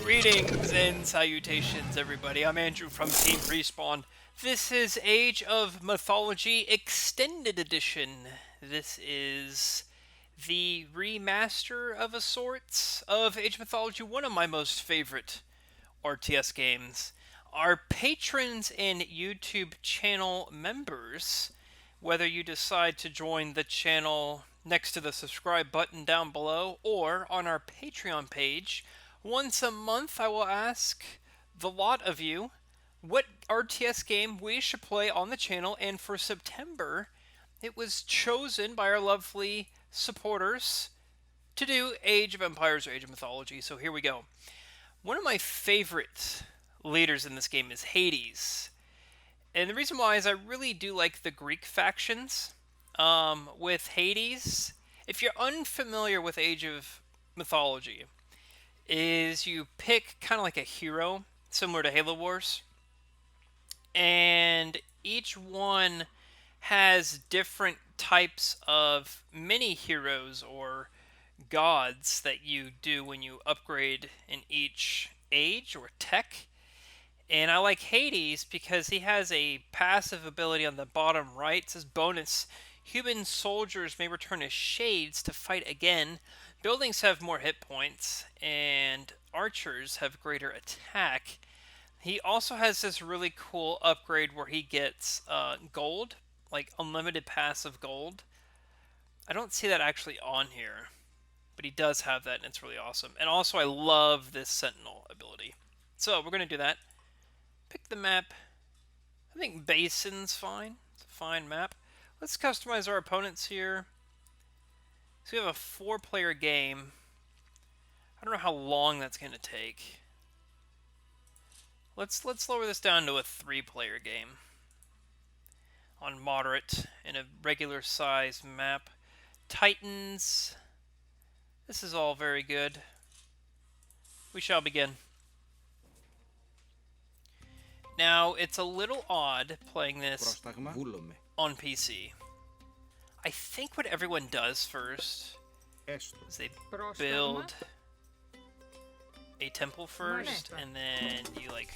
Greetings and salutations, everybody. I'm Andrew from Team Respawn. This is Age of Mythology Extended Edition. This is the remaster of a sorts of Age of Mythology, one of my most favorite RTS games. Our patrons and YouTube channel members, whether you decide to join the channel next to the subscribe button down below or on our Patreon page, once a month I will ask the lot of you what RTS game we should play on the channel, and for September it was chosen by our lovely supporters to do Age of Empires or Age of Mythology. So here we go. One of my favorite leaders in this game is Hades. And the reason why is I really do like the Greek factions with Hades. If you're unfamiliar with Age of Mythology, is you pick kind of like a hero, similar to Halo Wars. And each one has different types of mini heroes or gods that you do when you upgrade in each age or tech. And I like Hades because he has a passive ability on the bottom right. It says bonus, human soldiers may return as shades to fight again. Buildings have more hit points, and archers have greater attack. He also has this really cool upgrade where he gets gold, like unlimited passive gold. I don't see that actually on here, but he does have that, and it's really awesome. And also I love this sentinel ability. So we're going to do that. Pick the map. I think Basin's fine. It's a fine map. Let's customize our opponents here. So we have a 4-player game. I don't know how long that's going to take. Let's lower this down to a 3-player game on moderate in a regular size map. Titans. This is all very good. We shall begin. Now, it's a little odd playing this on PC. I think what everyone does first is they build a temple first, and then you like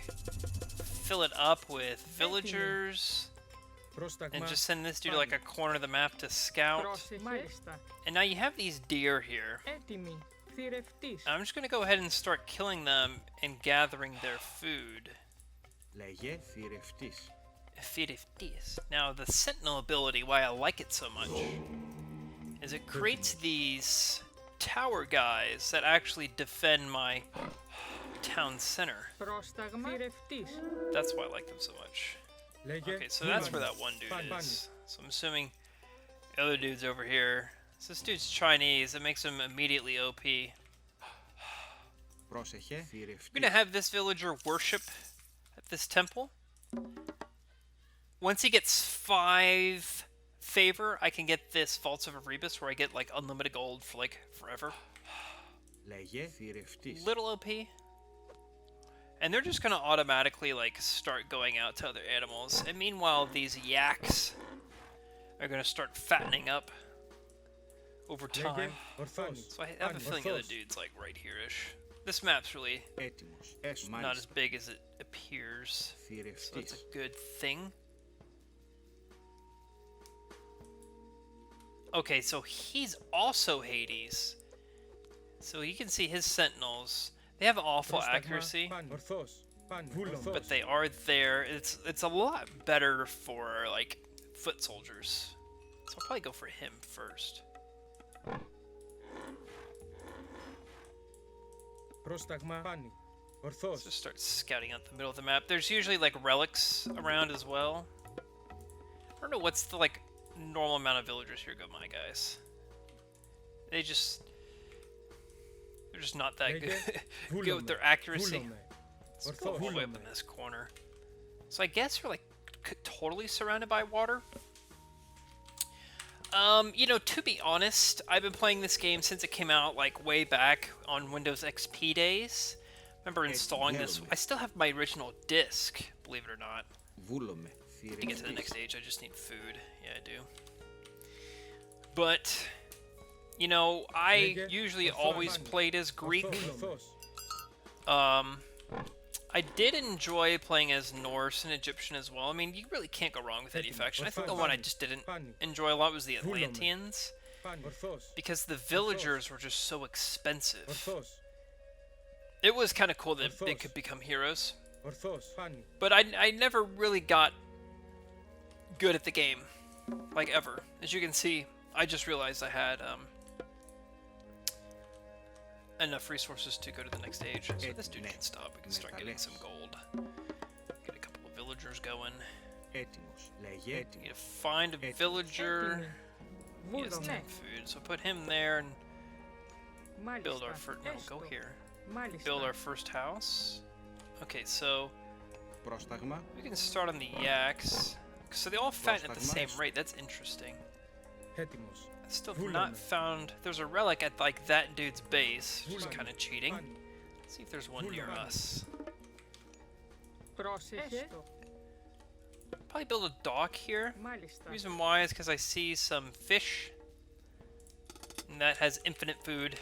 fill it up with villagers, and just send this dude to like a corner of the map to scout. And now you have these deer here. I'm just going to go ahead and start killing them and gathering their food. Now, the Sentinel ability, why I like it so much, is it creates these tower guys that actually defend my town center. That's why I like them so much. Okay, so that's where that one dude is. So I'm assuming the other dude's over here. So this dude's Chinese, that makes him immediately OP. I'm gonna have this villager worship at this temple. Once he gets 5 favor, I can get this Vaults of Erebus where I get like unlimited gold for like forever. Little OP. And they're just gonna automatically like start going out to other animals. And meanwhile, these yaks are gonna start fattening up over time. So I have a feeling the other dude's like right here-ish. This map's really not as big as it appears, so that's a good thing. Okay, so he's also Hades. So you can see his sentinels. They have awful accuracy, but they are there. It's a lot better for like foot soldiers. So I'll probably go for him first. Let's just start scouting out the middle of the map. There's usually like relics around as well. I don't know what's the like normal amount of villagers here go, my guys. They're just not that good with their accuracy. Let's go all the way up in this corner. So I guess we're like totally surrounded by water. You know, to be honest, I've been playing this game since it came out, like, way back on Windows XP days. I remember installing this. I still have my original disc, believe it or not. To get to the next stage, I just need food. Yeah, I do. But, you know, I usually always played as Greek. I did enjoy playing as Norse and Egyptian as well. I mean, you really can't go wrong with any faction. I think the one I just didn't enjoy a lot was the Atlanteans, because the villagers were just so expensive. It was kind of cool that they could become heroes, but I never really got good at the game, like ever. As you can see, I just realized I had enough resources to go to the next stage. So this dude can stop. We can start getting some gold. Get a couple of villagers going. Need to find a villager. He has 10 food, so put him there and build our first. No, go here. Build our first house. Okay, so we can start on the yaks. So they all fatten at the same rate. That's interesting. I still have not found... There's a relic at, like, that dude's base, which is kind of cheating. Let's see if there's one near us. Probably build a dock here. The reason why is because I see some fish. And that has infinite food.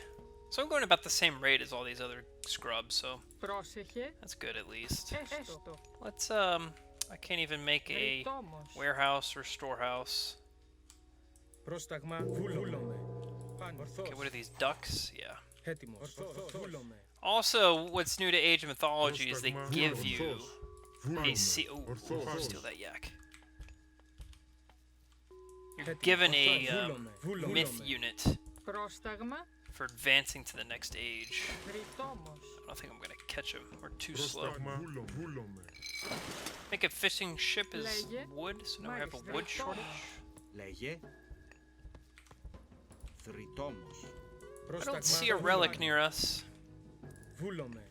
So I'm going about the same rate as all these other scrubs, so... That's good, at least. Let's, I can't even make a warehouse or storehouse. Okay, what are these, ducks? Yeah. Also, what's new to Age of Mythology is they give you a sea... Oh, steal that yak. You're given a myth unit for advancing to the next age. I don't think I'm gonna catch him. We're too slow. Make a fishing ship is wood, so now we have a wood shortage. I don't see a relic near us.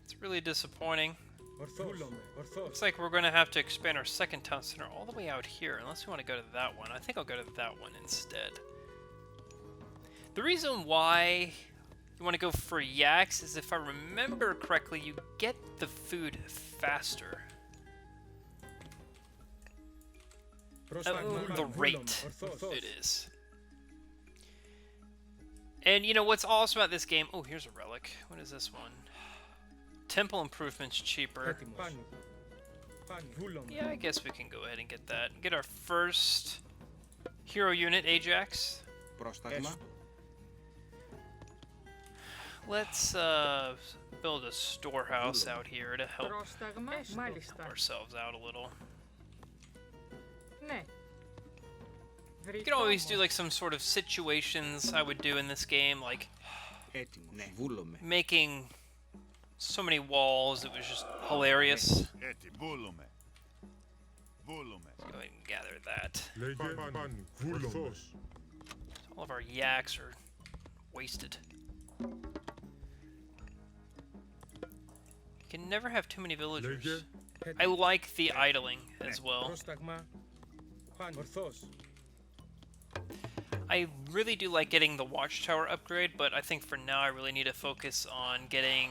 It's really disappointing. Looks like we're going to have to expand our second town center all the way out here, unless we want to go to that one. I think I'll go to that one instead. The reason why you want to go for yaks is, if I remember correctly, you get the food faster. The rate it is. And you know what's awesome about this game? Oh, here's a relic. What is this one? Temple improvements cheaper. Yeah, I guess we can go ahead and get that. Get our first hero unit, Ajax. Let's build a storehouse out here to help ourselves out a little. You can always do like some sort of situations I would do in this game, like making so many walls. It was just hilarious. Let's go ahead and gather that. All of our yaks are wasted. You can never have too many villagers. I like the idling as well. I really do like getting the watchtower upgrade, but I think for now I really need to focus on getting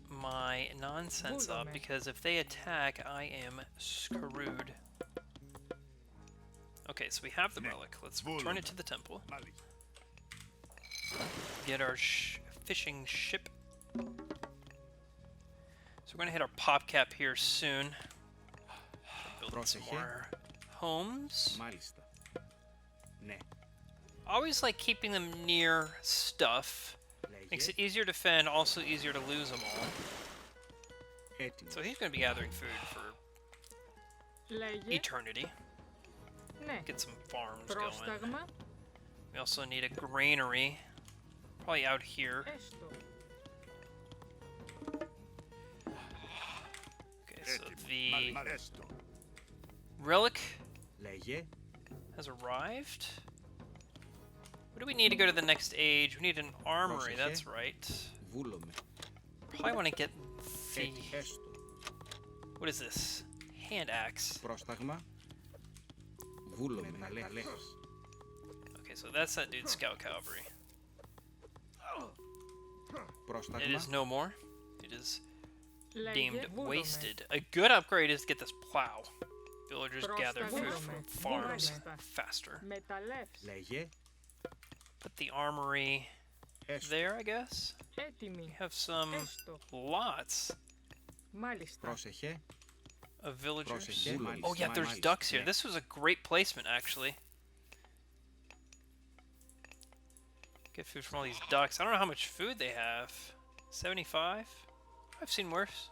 my nonsense up, because if they attack, I am screwed. Okay, so we have the relic. Let's return it to the temple. Get our fishing ship. So we're going to hit our pop cap here soon. Build some more homes. Always like keeping them near stuff. Makes it easier to defend, also easier to lose them all. So he's going to be gathering food for eternity. Get some farms going. We also need a granary. Probably out here. Okay, so the relic has arrived. What do we need to go to the next age? We need an armory, that's right. Probably want to get the... What is this? Hand axe. Okay, so that's that dude's scout cavalry. It is no more. It is deemed wasted. A good upgrade is to get this plow. Villagers gather food from farms faster. Put the armory there, I guess. We have some lots of villagers. Oh yeah, there's ducks here. This was a great placement, actually. Get food from all these ducks. I don't know how much food they have. 75? I've seen worse.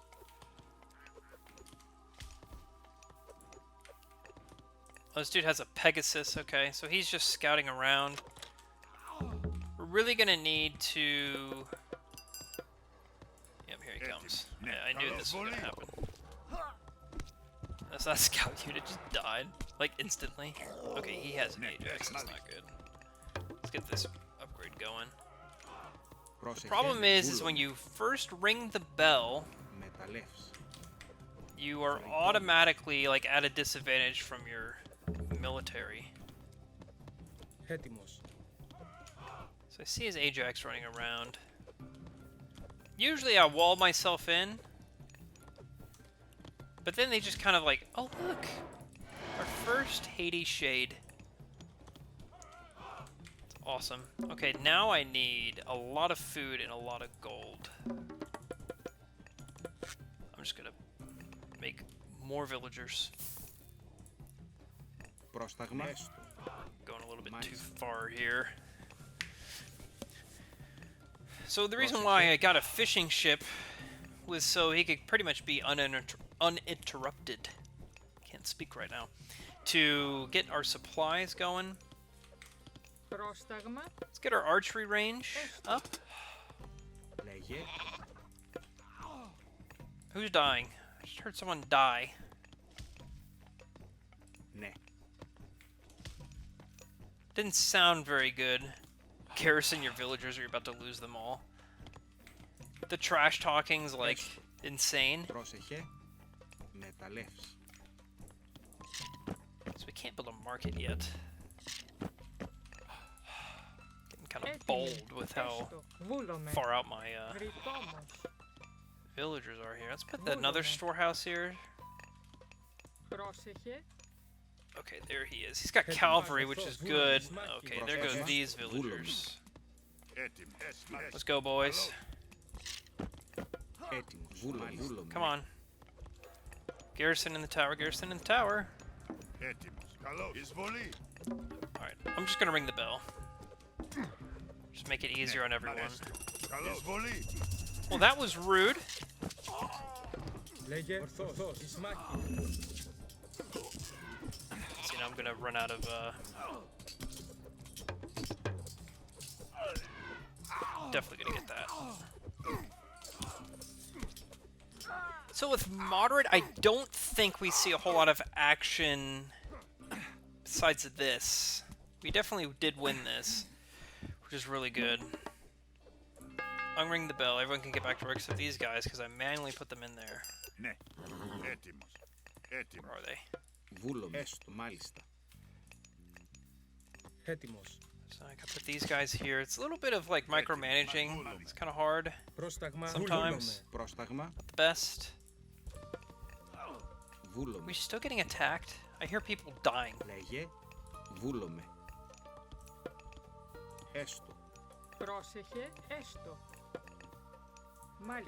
Oh, this dude has a Pegasus. Okay, so he's just scouting around. We're really gonna need to... Yep, here he comes. Yeah, I knew this was gonna happen. That's that scout unit just died, like instantly. Okay, he has an Ajax, that's not good. Let's get this upgrade going. The problem is when you first ring the bell, you are automatically like at a disadvantage from your military. So I see his Ajax running around. Usually I wall myself in, but then they just kind of like, oh look, our first Hades Shade. It's awesome. Okay, now I need a lot of food and a lot of gold. I'm just gonna make more villagers. Going a little bit too far here. So the reason why I got a fishing ship was so he could pretty much be uninterrupted. Can't speak right now. To get our supplies going. Let's get our archery range up. Who's dying? I just heard someone die. Didn't sound very good. Garrison your villagers or you're about to lose them all. The trash talking's like insane. So we can't build a market yet. Getting kind of bold with how far out my villagers are here. Let's put another storehouse here. Okay, there he is. He's got cavalry, which is good. Okay, there go these villagers. Let's go, boys. Come on. Garrison in the tower, garrison in the tower. Alright, I'm just gonna ring the bell. Just make it easier on everyone. Well, that was rude. See, now I'm gonna run out of, definitely gonna get that. So with moderate, I don't think we see a whole lot of action besides this. We definitely did win this, which is really good. I'm ringing the bell. Everyone can get back to work except these guys, because I manually put them in there. Where are they? So I can put these guys here. It's a little bit of like micromanaging. It's kind of hard sometimes. Not the best. Are we still getting attacked? I hear people dying.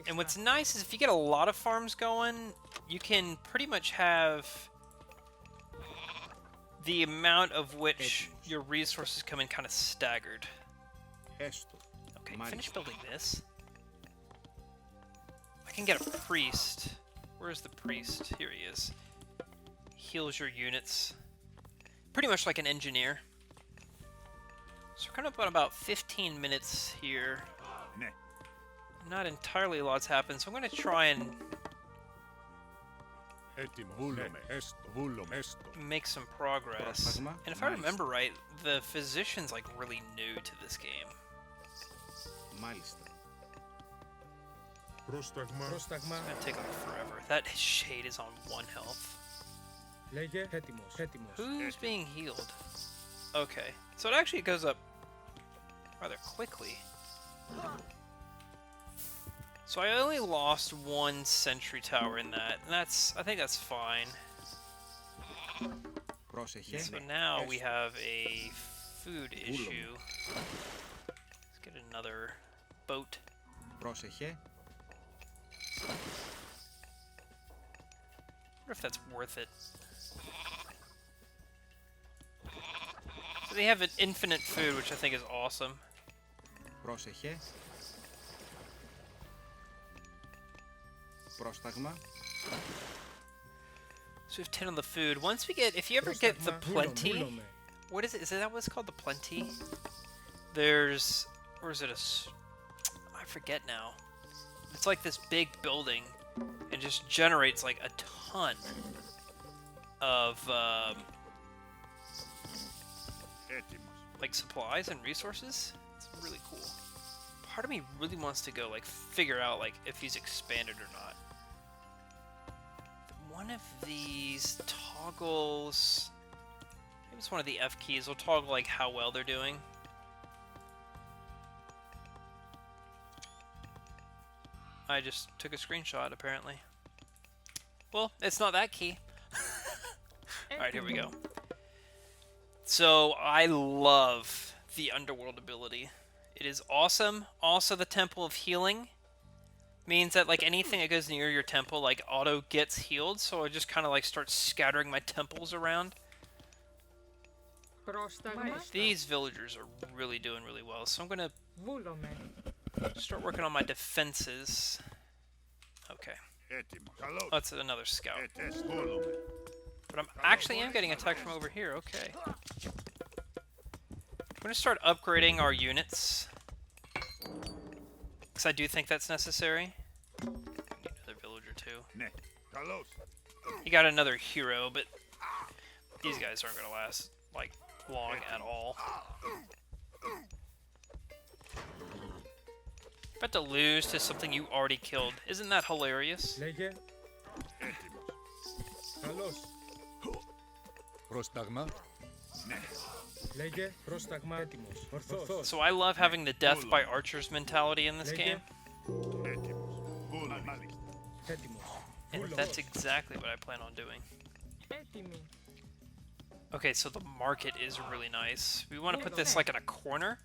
And what's nice is if you get a lot of farms going, you can pretty much have the amount of which your resources come in kind of staggered. Okay, finish building this. I can get a priest. Where's the priest? Here he is. Heals your units. Pretty much like an engineer. So we're coming up on about 15 minutes here. Not entirely a lot's happened, so I'm going to try and make some progress. And if I remember right, the physician's like really new to this game. It's gonna take like forever. That shade is on 1 health. Who's being healed? Okay, so it actually goes up rather quickly. So I only lost 1 sentry tower in that, and I think that's fine. So now we have a food issue. Let's get another boat. Πρόσεχε. I wonder if that's worth it. So they have an infinite food, which I think is awesome. Πρόσεχε. Πρόσταγμα. So we have 10 on the food. Once we get, if you ever get the plenty, what is it? Is that what's called the plenty? There's, or is it I forget now. It's like this big building. It just generates like a ton of like supplies and resources. It's really cool. Part of me really wants to go like figure out like if he's expanded or not. One of these toggles, maybe it's one of the F keys, will toggle like how well they're doing. I just took a screenshot apparently. Well, it's not that key. Alright, here we go. So, I love the Underworld ability. It is awesome. Also, the Temple of Healing means that, like, anything that goes near your temple, like, auto gets healed. So, I just kind of, like, start scattering my temples around. These villagers are really doing really well. So, I'm going to start working on my defenses. Okay. That's another scout. But I am getting attacked from over here. Okay. I'm going to start upgrading our units. Because I do think that's necessary. I need another villager too. You got another hero, but these guys aren't going to last, like, long at all. About to lose to something you already killed. Isn't that hilarious? So I love having the death by archers mentality in this game. And that's exactly what I plan on doing. Okay, so the market is really nice. We want to put this like in a corner.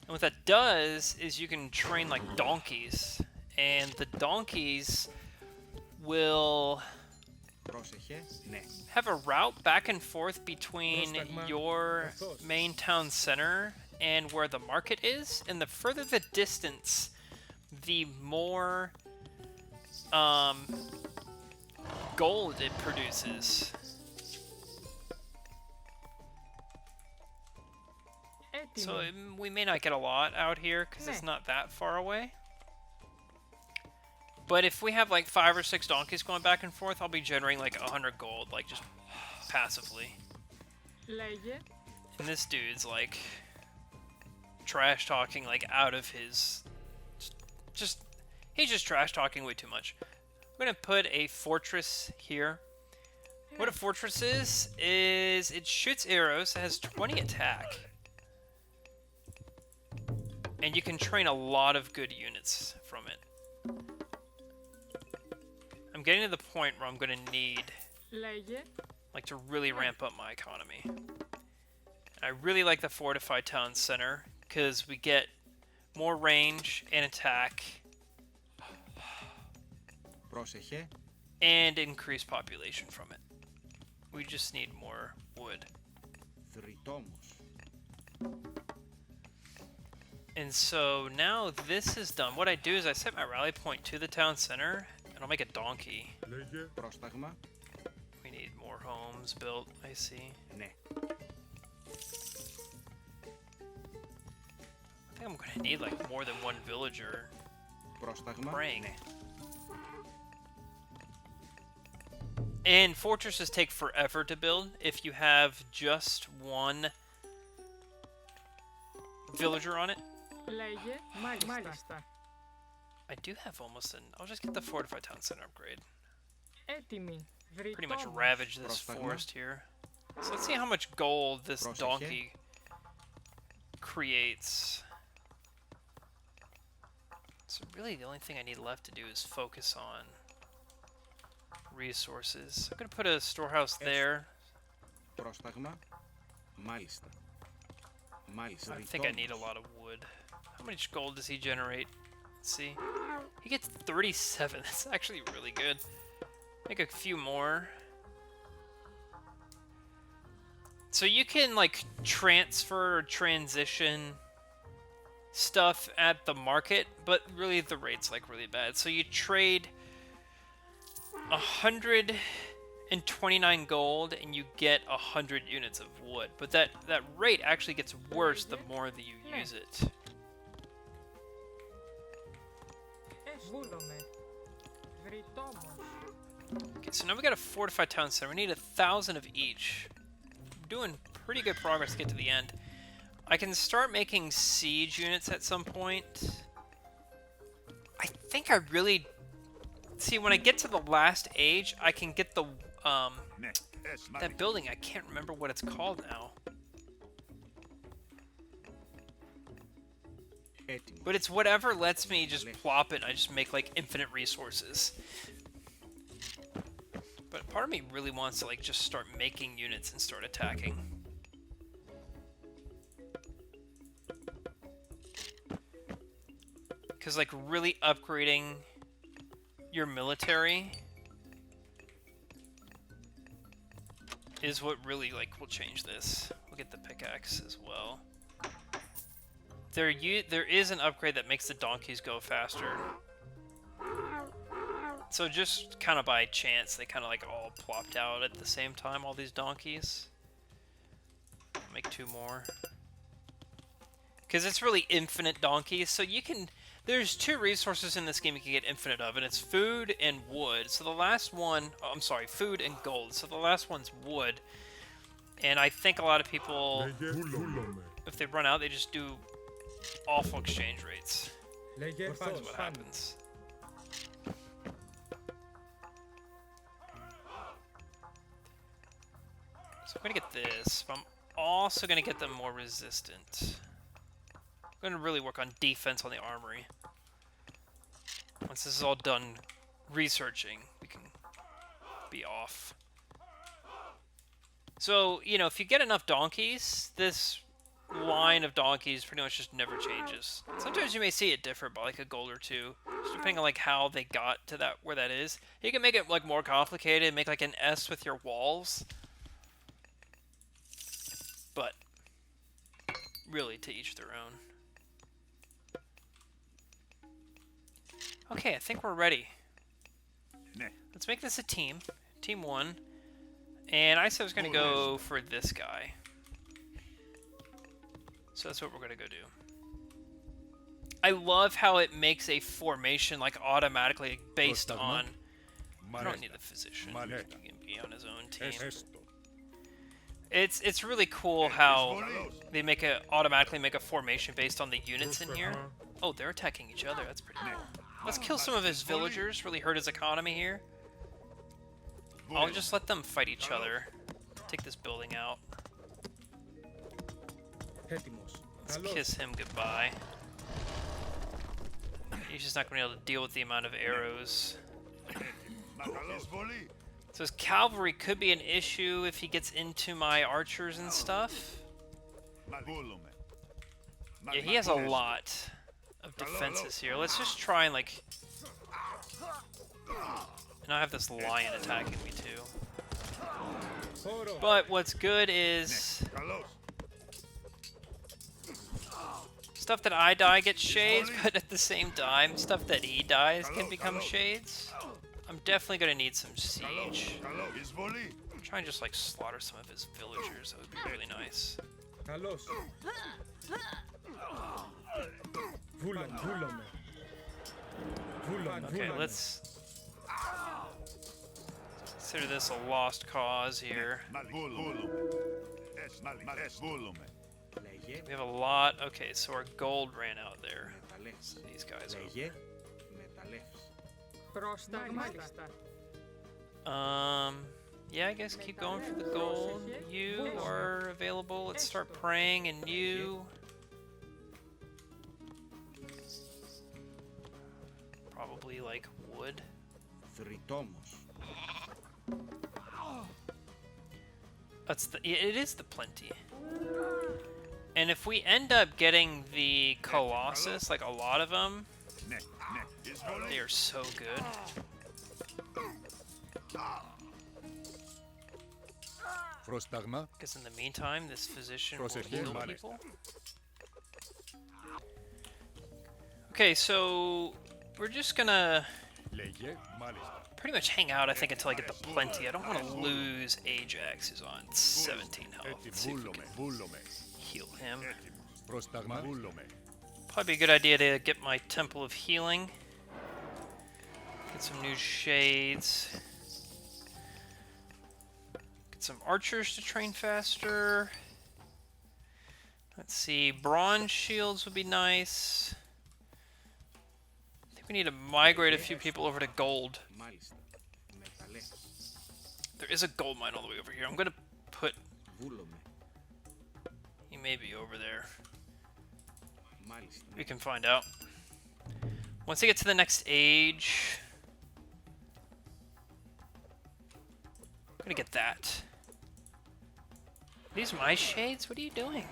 And what that does is you can train like donkeys. And the donkeys will have a route back and forth between your main town center and where the market is. And the further the distance, the more gold it produces. So we may not get a lot out here because it's not that far away. But if we have like 5 or 6 donkeys going back and forth, I'll be generating like 100 gold, like just passively. And this dude's like trash talking like out of his he's just trash talking way too much. I'm gonna put a fortress here. What a fortress is it shoots arrows, it has 20 attack. And you can train a lot of good units from it. I'm getting to the point where I'm going to need like to really ramp up my economy. And I really like the fortified town center because we get more range and attack and increased population from it. We just need more wood. And so now this is done. What I do is I set my rally point to the town center, and I'll make a donkey. We need more homes built, I see. I think I'm going to need like more than one villager praying. And fortresses take forever to build if you have just one villager on it. I do have almost an... I'll just get the fortified town center upgrade. Pretty much ravage this forest here. So let's see how much gold this donkey creates. So really the only thing I need left to do is focus on resources. I'm going to put a storehouse there. I think I need a lot of wood. How much gold does he generate? Let's see. He gets 37. That's actually really good. Make a few more. So you can like transfer or transition stuff at the market, but really the rate's like really bad. So you trade 129 gold and you get 100 units of wood, but that rate actually gets worse the more that you use it. Okay, so now we got a fortified town center. We need 1,000 of each. We're doing pretty good progress to get to the end. I can start making siege units at some point. I think I really... See, when I get to the last age, I can get the, that building. I can't remember what it's called now. But it's whatever lets me just plop it and I just make, like, infinite resources. But part of me really wants to, like, just start making units and start attacking. Because, like, really upgrading your military is what really, like, will change this. We'll get the pickaxe as well. There is an upgrade that makes the donkeys go faster. So just kind of by chance, they kind of like all plopped out at the same time, all these donkeys. Make 2 more. Because it's really infinite donkeys, so you can... There's 2 resources in this game you can get infinite of, and it's food and wood. So the last one... Oh, I'm sorry, food and gold. So the last one's wood. And I think a lot of people, if they run out, they just do awful exchange rates. That's what happens. So I'm going to get this, but I'm also going to get them more resistant. I'm going to really work on defense on the armory. Once this is all done researching, we can be off. So, you know, if you get enough donkeys, this line of donkeys pretty much just never changes. Sometimes you may see it differ by like a gold or 2, just depending on like how they got to that, where that is. You can make it like more complicated, make like an S with your walls. But really, to each their own. Okay, I think we're ready. Let's make this a team. Team 1. And I said I was going to go for this guy. So that's what we're going to go do. I love how it makes a formation like automatically based on... I don't need the physician. He can be on his own team. It's really cool how they automatically make a formation based on the units in here. Oh, they're attacking each other. That's pretty cool. Let's kill some of his villagers. Really hurt his economy here. I'll just let them fight each other. Take this building out. Let's kiss him goodbye. He's just not going to be able to deal with the amount of arrows. So his cavalry could be an issue if he gets into my archers and stuff. Yeah, he has a lot of defenses here. Let's just try and like... And I have this lion attacking me too. But what's good is... Stuff that I die gets shades, but at the same time, stuff that he dies can become shades. I'm definitely gonna need some siege. Try and just like slaughter some of his villagers. That would be really nice. Okay, let's consider this a lost cause here. We have a lot. Okay, so our gold ran out there. So these guys are yeah, I guess keep going for the gold. You are available. Let's start praying, and you... Probably like wood. That's the... It is the plenty. And if we end up getting the Colossus, like a lot of them, they are so good. Because in the meantime, this physician will heal people. Okay, so we're just gonna pretty much hang out, I think, until I get the plenty. I don't want to lose Ajax, who's on 17 health. Let's see if we can heal him. Probably be a good idea to get my Temple of Healing. Get some new shades. Get some archers to train faster. Let's see, bronze shields would be nice. I think we need to migrate a few people over to gold. There is a gold mine all the way over here. I'm gonna put... He may be over there. We can find out. Once I get to the next age... I'm gonna get that. Are these my shades? What are you doing?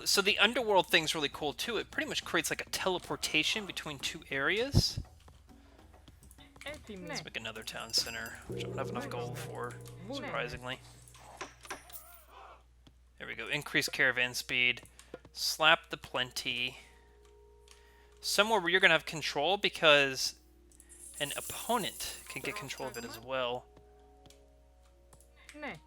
So the underworld thing's really cool too. It pretty much creates like a teleportation between two areas. Let's make another town center, which I don't have enough gold for, surprisingly. There we go. Increase caravan speed. Slap the plenty. Somewhere where you're going to have control because an opponent can get control of it as well. Okay,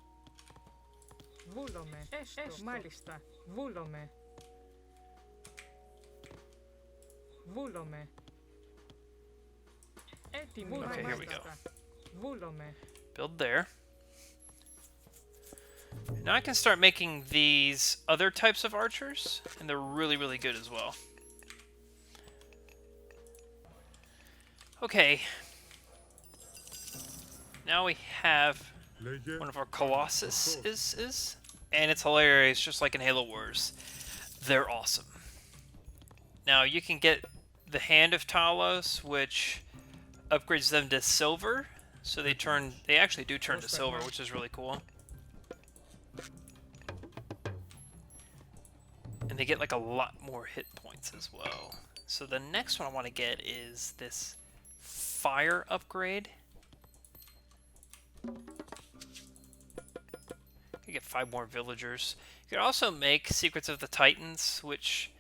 here we go. Build there. Now I can start making these other types of archers, and they're really, really good as well. Okay. Now we have one of our Colossuses, and it's hilarious, just like in Halo Wars. They're awesome. Now you can get the Hand of Talos, which upgrades them to silver, so they actually do turn to silver, which is really cool. And they get like a lot more hit points as well. So the next one I want to get is this fire upgrade. You get 5 more villagers. You can also make Secrets of the Titans, which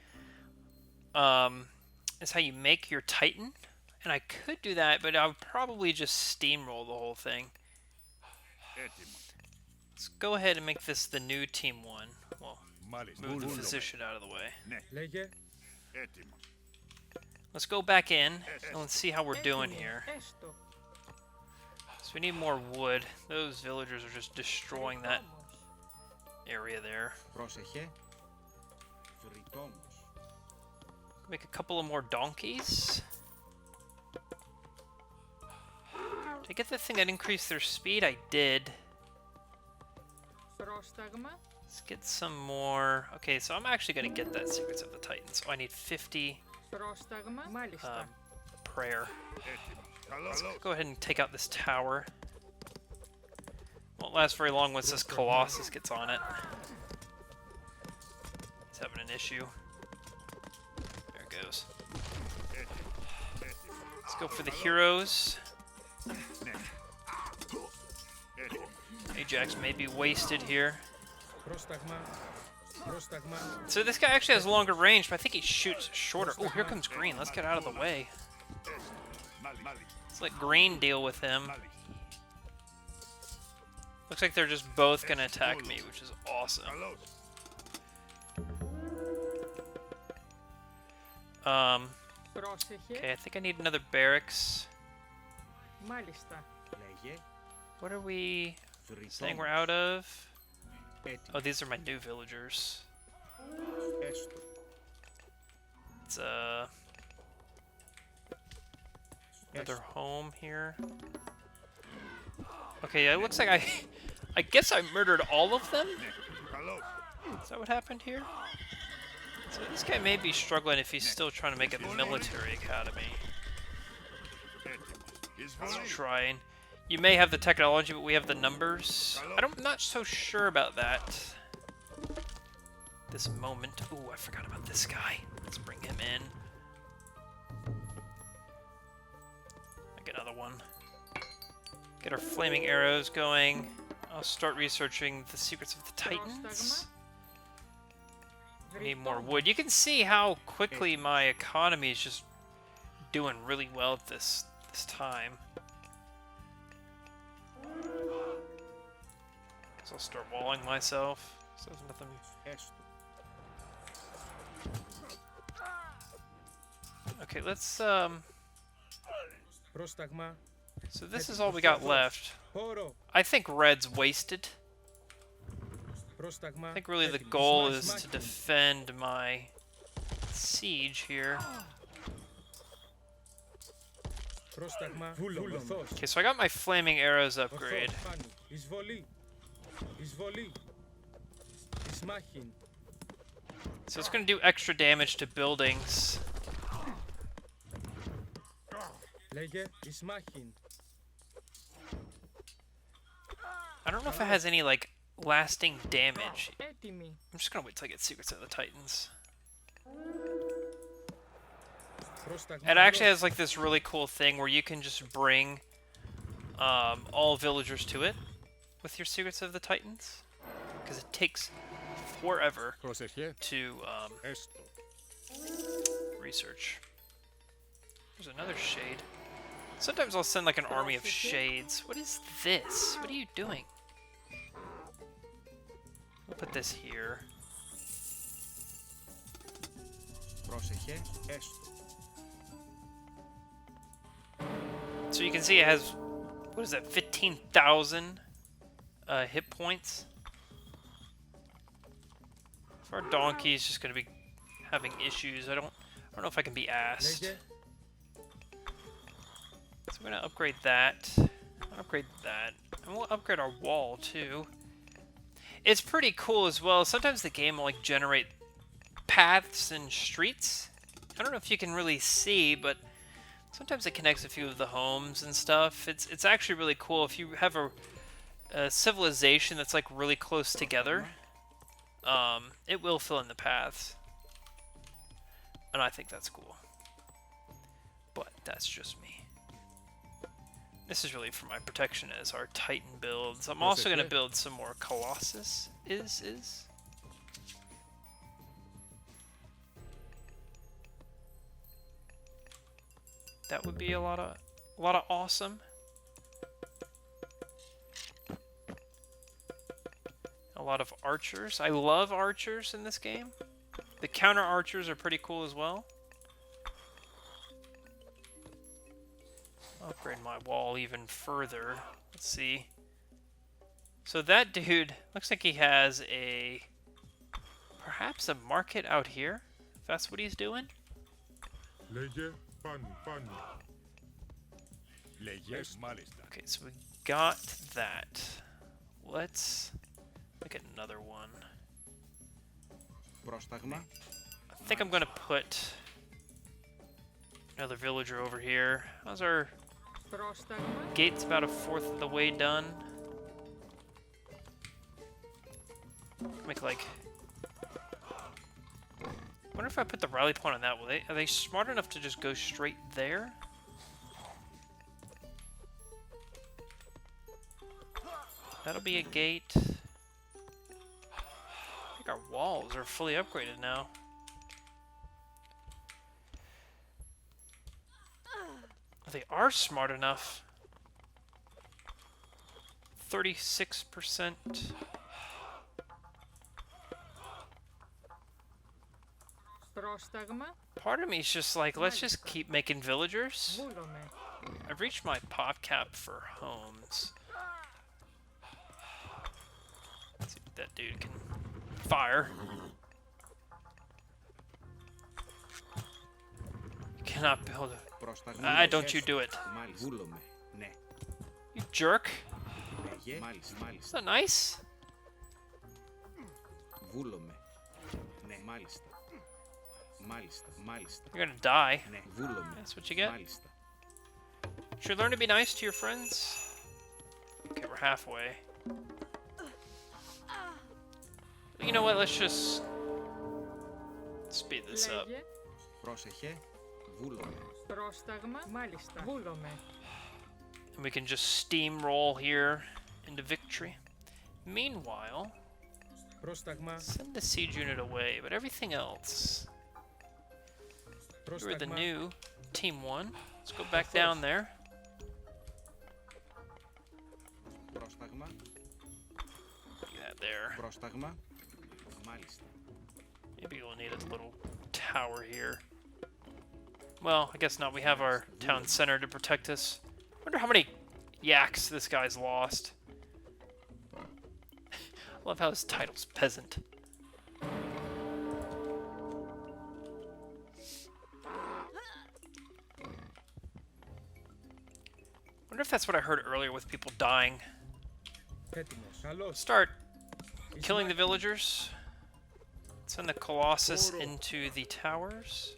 is how you make your Titan. And I could do that, but I would probably just steamroll the whole thing. Let's go ahead and make this the new Team 1. Well, move the physician out of the way. Let's go back in, and let's see how we're doing here. So we need more wood. Those villagers are just destroying that area there. Make a couple of more donkeys. Did I get the thing that increased their speed? I did. Let's get some more. Okay, so I'm actually going to get that Secrets of the Titans. Oh, I need 50 prayer. Let's go ahead and take out this tower. Won't last very long once this Colossus gets on it. It's having an issue. There it goes. Let's go for the heroes. Ajax may be wasted here. So this guy actually has longer range, but I think he shoots shorter. Oh, here comes Green. Let's get out of the way. Let's let Green deal with him. Looks like they're just both going to attack me, which is awesome. Okay, I think I need another barracks. What are we saying we're out of? Oh, these are my new villagers. It's another home here. Okay, it looks like I guess I murdered all of them? Is that what happened here? So this guy may be struggling if he's still trying to make a military academy. Let's try and... You may have the technology, but we have the numbers. I'm not so sure about that. this moment. Ooh, I forgot about this guy. Let's bring him in. Make another one. Get our flaming arrows going. I'll start researching the secrets of the Titans. Need more wood. You can see how quickly my economy is just doing really well at this time. So I'll start walling myself. So there's nothing. Okay, let's So this is all we got left. I think red's wasted. I think really the goal is to defend my siege here. Okay, so I got my flaming arrows upgrade. So it's going to do extra damage to buildings. I don't know if it has any, like, lasting damage. I'm just going to wait till I get Secrets of the Titans. It actually has, like, this really cool thing where you can just bring all villagers to it with your Secrets of the Titans. Because it takes forever to research. There's another shade. Sometimes I'll send like an army of shades. What is this? What are you doing? We'll put this here. So you can see it has, what is that, 15,000 hit points. So our donkey is just going to be having issues. I don't know if I can be asked. So I'm going to upgrade that. I'll upgrade that. And we'll upgrade our wall, too. It's pretty cool as well. Sometimes the game will, like, generate paths and streets. I don't know if you can really see, but sometimes it connects a few of the homes and stuff. It's actually really cool if you have a civilization that's, like, really close together. It will fill in the paths. And I think that's cool. But that's just me. This is really for my protection as our Titan builds. I'm also going to build some more Colossus. That would be a lot of awesome. A lot of archers. I love archers in this game. The counter archers are pretty cool as well. Upgrade my wall even further. Let's see. So that dude looks like he has perhaps a market out here. If that's what he's doing. Okay, so we got that. Let's look at another one. I think I'm gonna put another villager over here. How's our gate's about 1/4 of the way done. Make like. I wonder if I put the rally point on that. Are they smart enough to just go straight there? That'll be a gate. I think our walls are fully upgraded now. They are smart enough. 36%. Part of me is just like, let's just keep making villagers. I've reached my pop cap for homes. Let's see if that dude can fire. You cannot build a... don't you do it. You jerk. Is that nice? You're gonna die. That's what you get. Should learn to be nice to your friends. Okay, we're halfway. You know what? Let's just Speed this up. Λέγε. Πρόσεχε. Βούλομαι. Πρόσταγμα. Μάλιστα. Βούλομαι. And we can just steamroll here into victory. Meanwhile, Πρόσταγμα. send the siege unit away, but everything else. You're the new team 1. Let's go back down there. Πρόσταγμα. Yeah, there. Πρόσταγμα. Μάλιστα. Maybe we'll need a little tower here. Well, I guess not. We have our town center to protect us. Wonder how many yaks this guy's lost. I love how his title's peasant. Wonder if that's what I heard earlier with people dying. Έτοιμος. Καλώς. Start killing the villagers. Send the Colossus into the towers.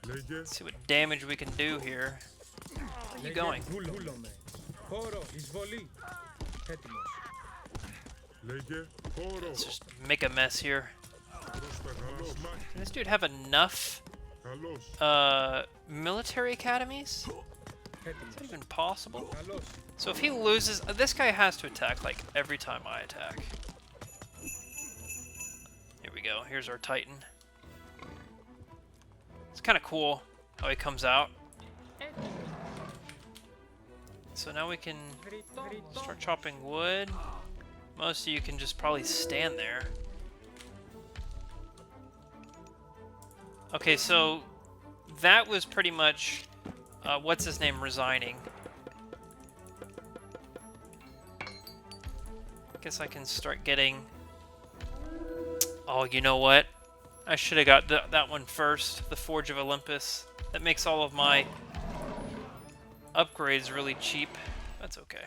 Let's see what damage we can do here. Where are you going? Βούλομαι. Χώρο. Εισβολή. Έτοιμος. Λέγε χώρο. Let's just make a mess here. Καλώς. Can this dude have enough Καλώς. military academies? Is Έτοιμος. that even possible? Καλώς. So if he loses, this guy has to attack like every time I attack. Here we go. Here's our Titan. It's kind of cool how he comes out. So now we can start chopping wood. Most of you can just probably stand there. Okay, so that was pretty much what's his name resigning. Guess I can start getting. Oh, you know what? I should have got that one first. The Forge of Olympus. That makes all of my upgrades really cheap. That's okay.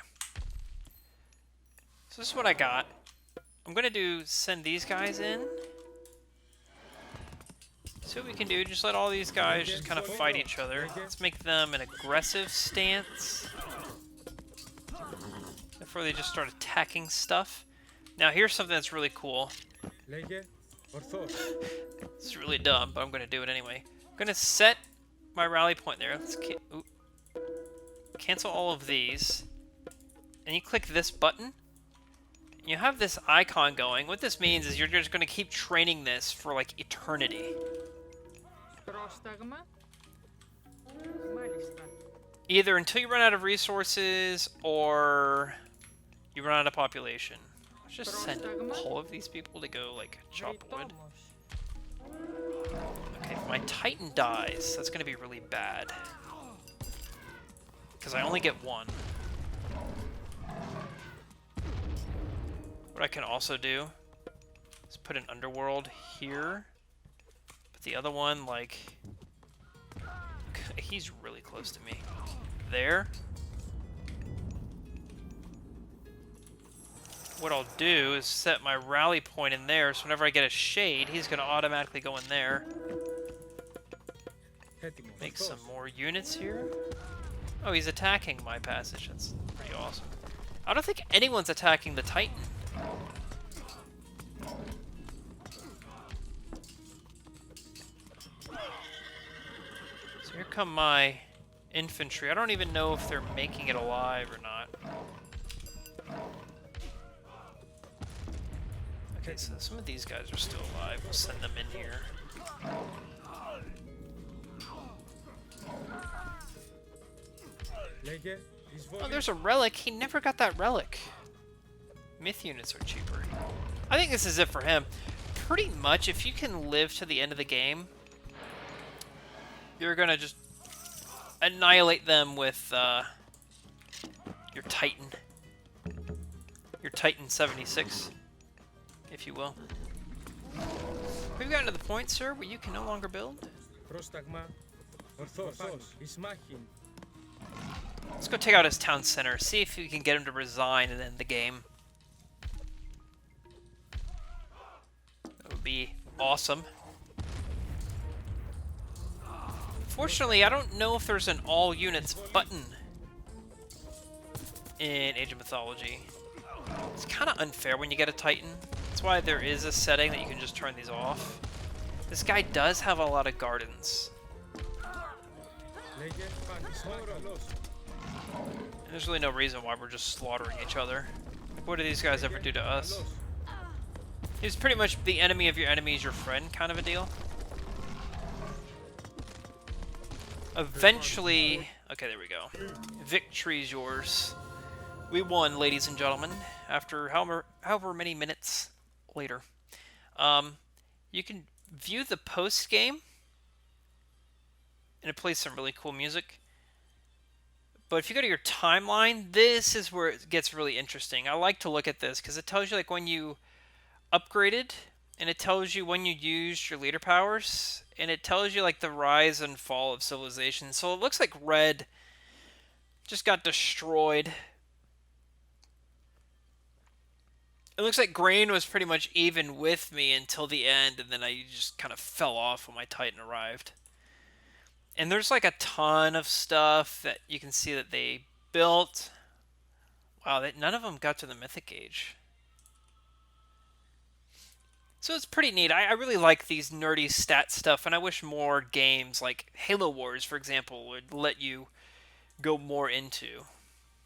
So this is what I got. I'm gonna send these guys in. See what we can do. Just let all these guys just kind of fight each other. Let's make them an aggressive stance. Before they just start attacking stuff. Now here's something that's really cool. Λέγε. Ορθώς. This is really dumb, but I'm going to do it anyway. I'm going to set my rally point there. Let's cancel all of these. And you click this button. You have this icon going. What this means is you're just going to keep training this for like eternity. Πρόσταγμα. Μάλιστα. Either until you run out of resources or you run out of population. Let's just send all of these people to go like chop wood. Βρυτόμος. Okay, if my Titan dies, that's going to be really bad. Because I only get one. What I can also do is put an underworld here. But the other one, like... He's really close to me. There. What I'll do is set my rally point in there, so whenever I get a shade, he's going to automatically go in there. Έτοιμος. Make some more units here. Oh, he's attacking my passage. That's pretty awesome. I don't think anyone's attacking the Titan. So here come my infantry. I don't even know if they're making it alive or not. Okay, so some of these guys are still alive. We'll send them in here. Λέγε. Εισβολή. Oh, there's a relic. He never got that relic. Myth units are cheaper. I think this is it for him. Pretty much, if you can live to the end of the game, you're gonna just annihilate them with your Titan. Your Titan 76, if you will. We've gotten to the point, sir, where you can no longer build. Πρόσταγμα. Ορθώς. Εις μάχην. Let's go take out his town center, see if we can get him to resign and end the game. That would be awesome. Fortunately, I don't know if there's an all units button in Age of Mythology. It's kind of unfair when you get a Titan. That's why there is a setting that you can just turn these off. This guy does have a lot of gardens. Λέγε Ισμάχη. And there's really no reason why we're just slaughtering each other. What do these guys ever do to us? He's pretty much the enemy of your enemy is your friend kind of a deal. Eventually... Okay, there we go. Victory's yours. We won, ladies and gentlemen, after however many minutes later. You can view the post-game, and it plays some really cool music. But if you go to your timeline, this is where it gets really interesting. I like to look at this because it tells you like when you upgraded, and it tells you when you used your leader powers, and it tells you like the rise and fall of civilization. So it looks like red just got destroyed. It looks like green was pretty much even with me until the end, and then I just kind of fell off when my Titan arrived. And there's like a ton of stuff that you can see that they built. Wow, none of them got to the Mythic Age. So it's pretty neat. I really like these nerdy stat stuff, and I wish more games like Halo Wars, for example, would let you go more into.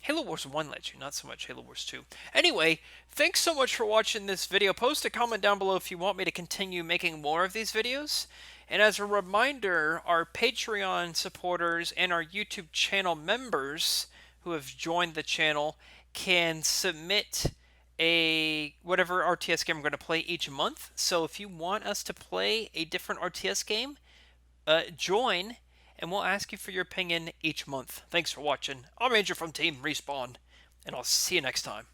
Halo Wars 1 lets you, not so much Halo Wars 2. Anyway, thanks so much for watching this video. Post a comment down below if you want me to continue making more of these videos. And as a reminder, our Patreon supporters and our YouTube channel members who have joined the channel can submit whatever RTS game we're going to play each month. So if you want us to play a different RTS game, join, and we'll ask you for your opinion each month. Thanks for watching. I'm Andrew from Team Respawn, and I'll see you next time.